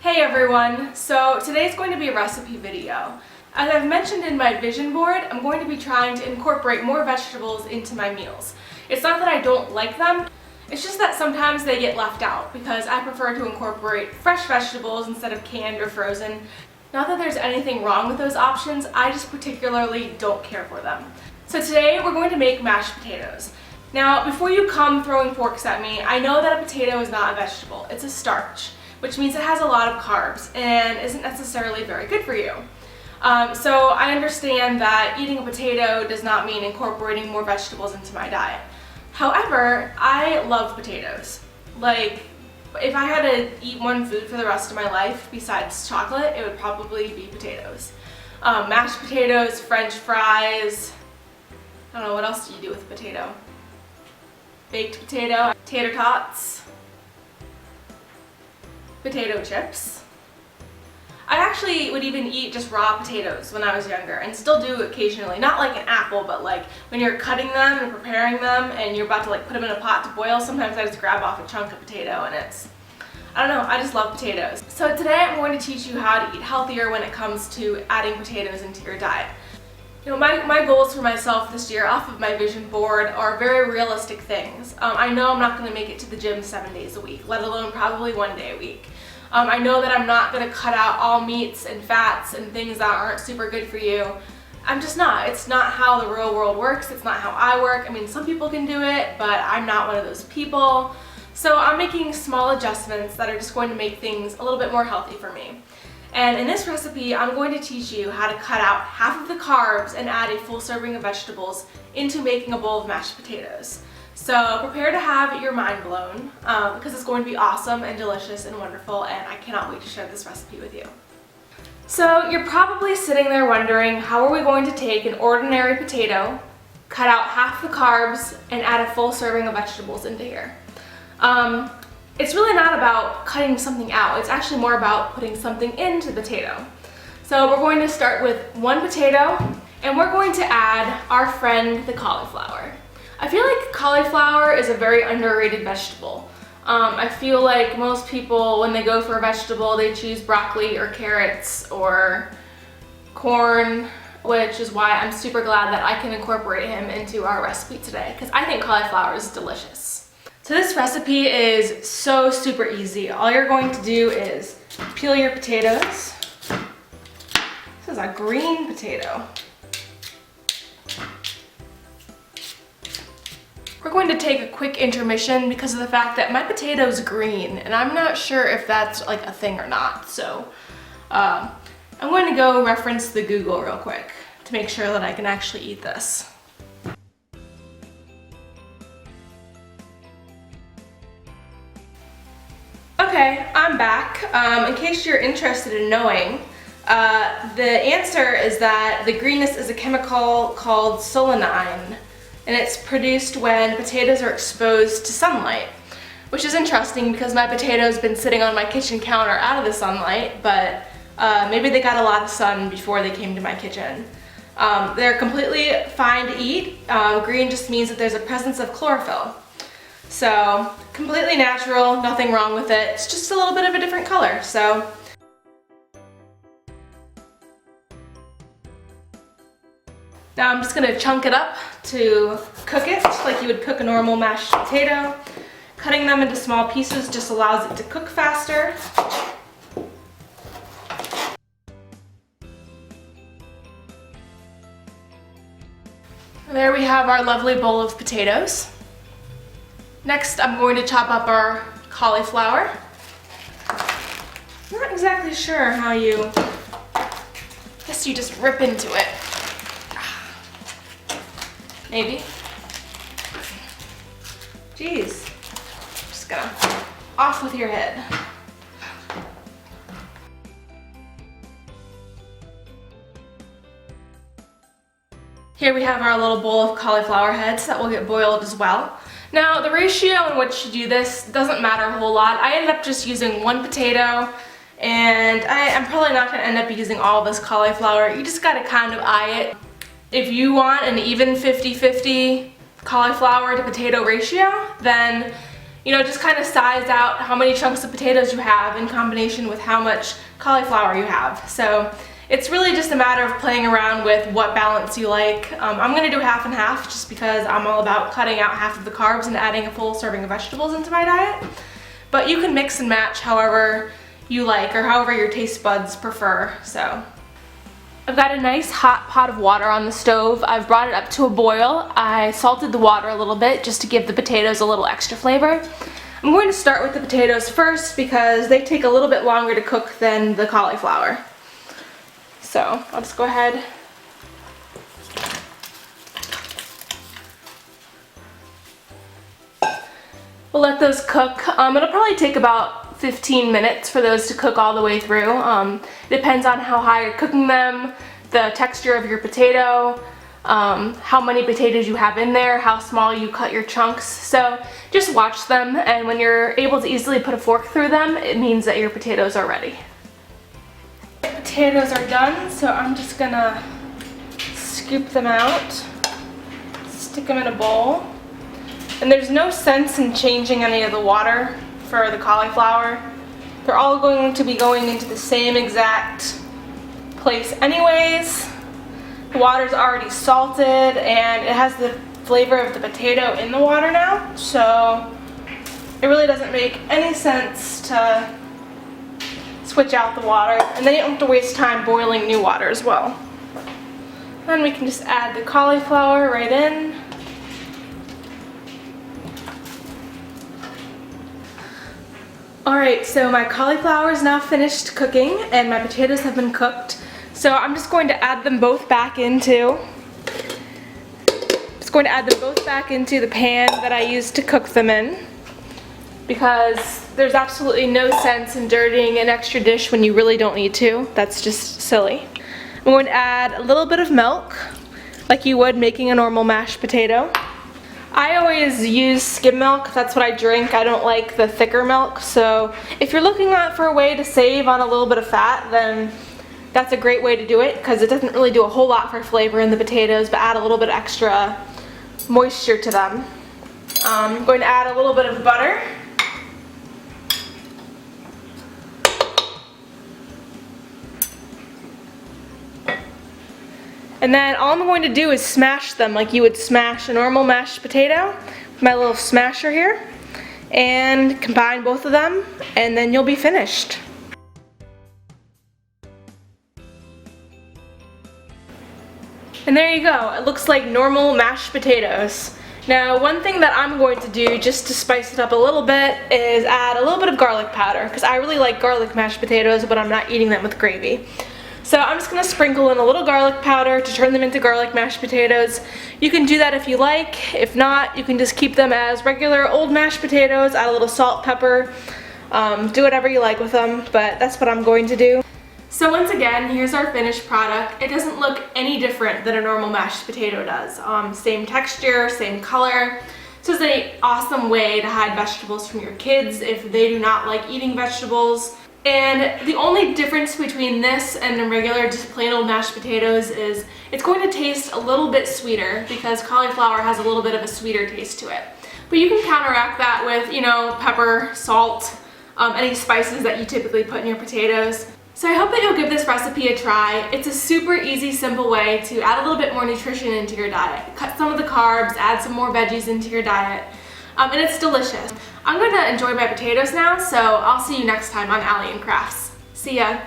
Hey everyone! So today's going to be a recipe video. As I've mentioned in my vision board, I'm going to be trying to incorporate more vegetables into my meals. It's not that I don't like them, it's just that sometimes they get left out because I prefer to incorporate fresh vegetables instead of canned or frozen. Not that there's anything wrong with those options, I just particularly don't care for them. So today we're going to make mashed potatoes. Now before you come throwing forks at me, I know that a potato is not a vegetable, it's a starch, which means it has a lot of carbs and isn't necessarily very good for you. So I understand that eating a potato does not mean incorporating more vegetables into my diet. However, I love potatoes. Like, if I had to eat one food for the rest of my life besides chocolate, it would probably be potatoes. Mashed potatoes, French fries, I don't know, what else do you do with a potato? Baked potato, tater tots, potato chips. I actually would even eat just raw potatoes when I was younger and still do occasionally. Not like an apple, but like when you're cutting them and preparing them and you're about to like put them in a pot to boil, sometimes I just grab off a chunk of potato and I don't know, I just love potatoes. So today I'm going to teach you how to eat healthier when it comes to adding potatoes into your diet. You know, my goals for myself this year off of my vision board are very realistic things. I know I'm not going to make it to the gym 7 days a week, let alone probably 1 day a week. I know that I'm not going to cut out all meats and fats and things that aren't super good for you. I'm just not. It's not how the real world works. It's not how I work. I mean, some people can do it, but I'm not one of those people. So I'm making small adjustments that are just going to make things a little bit more healthy for me. And in this recipe, I'm going to teach you how to cut out half of the carbs and add a full serving of vegetables into making a bowl of mashed potatoes. So prepare to have your mind blown because it's going to be awesome and delicious and wonderful, and I cannot wait to share this recipe with you. So you're probably sitting there wondering, how are we going to take an ordinary potato, cut out half the carbs, and add a full serving of vegetables into here? It's really not about cutting something out, it's actually more about putting something into the potato. So we're going to start with one potato, and we're going to add our friend the cauliflower. I feel like cauliflower is a very underrated vegetable. I feel like most people, when they go for a vegetable, they choose broccoli or carrots or corn, which is why I'm super glad that I can incorporate him into our recipe today, because I think cauliflower is delicious. So this recipe is so super easy. All you're going to do is peel your potatoes. This is a green potato. We're going to take a quick intermission because of the fact that my potato's green and I'm not sure if that's like a thing or not. So I'm going to go reference the Google real quick to make sure that I can actually eat this. Okay, I'm back. In case you're interested in knowing, the answer is that the greenness is a chemical called solanine. And it's produced when potatoes are exposed to sunlight, which is interesting because my potato's been sitting on my kitchen counter out of the sunlight, but maybe they got a lot of sun before they came to my kitchen. They're completely fine to eat. Green just means that there's a presence of chlorophyll. So completely natural, nothing wrong with it. It's just a little bit of a different color. So now I'm just going to chunk it up to cook it like you would cook a normal mashed potato. Cutting them into small pieces just allows it to cook faster. There we have our lovely bowl of potatoes. Next, I'm going to chop up our cauliflower. I'm not exactly sure how you, I guess you just rip into it. Maybe. Jeez. Just gonna off with your head. Here we have our little bowl of cauliflower heads that will get boiled as well. Now the ratio in which you do this doesn't matter a whole lot. I ended up just using one potato, and I'm probably not going to end up using all this cauliflower. You just gotta kind of eye it. If you want an even 50-50 cauliflower to potato ratio, then you know, just kind of size out how many chunks of potatoes you have in combination with how much cauliflower you have. So it's really just a matter of playing around with what balance you like. I'm going to do half and half just because I'm all about cutting out half of the carbs and adding a full serving of vegetables into my diet. But you can mix and match however you like or however your taste buds prefer. So I've got a nice hot pot of water on the stove. I've brought it up to a boil. I salted the water a little bit just to give the potatoes a little extra flavor. I'm going to start with the potatoes first because they take a little bit longer to cook than the cauliflower. So I'll just go ahead. We'll let those cook. It'll probably take about 15 minutes for those to cook all the way through. It depends on how high you're cooking them, the texture of your potato, how many potatoes you have in there, how small you cut your chunks. So just watch them, and when you're able to easily put a fork through them, it means that your potatoes are ready. Potatoes are done, so I'm just gonna scoop them out, stick them in a bowl. And there's no sense in changing any of the water for the cauliflower. They're all going to be going into the same exact place anyways. The water's already salted and it has the flavor of the potato in the water now, so it really doesn't make any sense to switch out the water, and then you don't have to waste time boiling new water as well. Then we can just add the cauliflower right in. Alright, so my cauliflower is now finished cooking and my potatoes have been cooked. So I'm just going to add them both back into the pan that I used to cook them in, because there's absolutely no sense in dirtying an extra dish when you really don't need to. That's just silly. I'm going to add a little bit of milk, like you would making a normal mashed potato. I always use skim milk. That's what I drink. I don't like the thicker milk. So if you're looking for a way to save on a little bit of fat, then that's a great way to do it, because it doesn't really do a whole lot for flavor in the potatoes, but add a little bit extra moisture to them. I'm going to add a little bit of butter. And then all I'm going to do is smash them like you would smash a normal mashed potato with my little smasher here, and combine both of them, and then you'll be finished. And there you go. It looks like normal mashed potatoes. Now, one thing that I'm going to do just to spice it up a little bit is add a little bit of garlic powder, because I really like garlic mashed potatoes, but I'm not eating them with gravy. So I'm just going to sprinkle in a little garlic powder to turn them into garlic mashed potatoes. You can do that if you like. If not, you can just keep them as regular old mashed potatoes, add a little salt, pepper, do whatever you like with them, but that's what I'm going to do. So once again, here's our finished product. It doesn't look any different than a normal mashed potato does. Same texture, same color. This is an awesome way to hide vegetables from your kids if they do not like eating vegetables. And the only difference between this and the regular just plain old mashed potatoes is it's going to taste a little bit sweeter, because cauliflower has a little bit of a sweeter taste to it. But you can counteract that with, you know, pepper, salt, any spices that you typically put in your potatoes. So I hope that you'll give this recipe a try. It's a super easy, simple way to add a little bit more nutrition into your diet. Cut some of the carbs, add some more veggies into your diet, and it's delicious. I'm going to enjoy my potatoes now, so I'll see you next time on Ali&Crafts. See ya!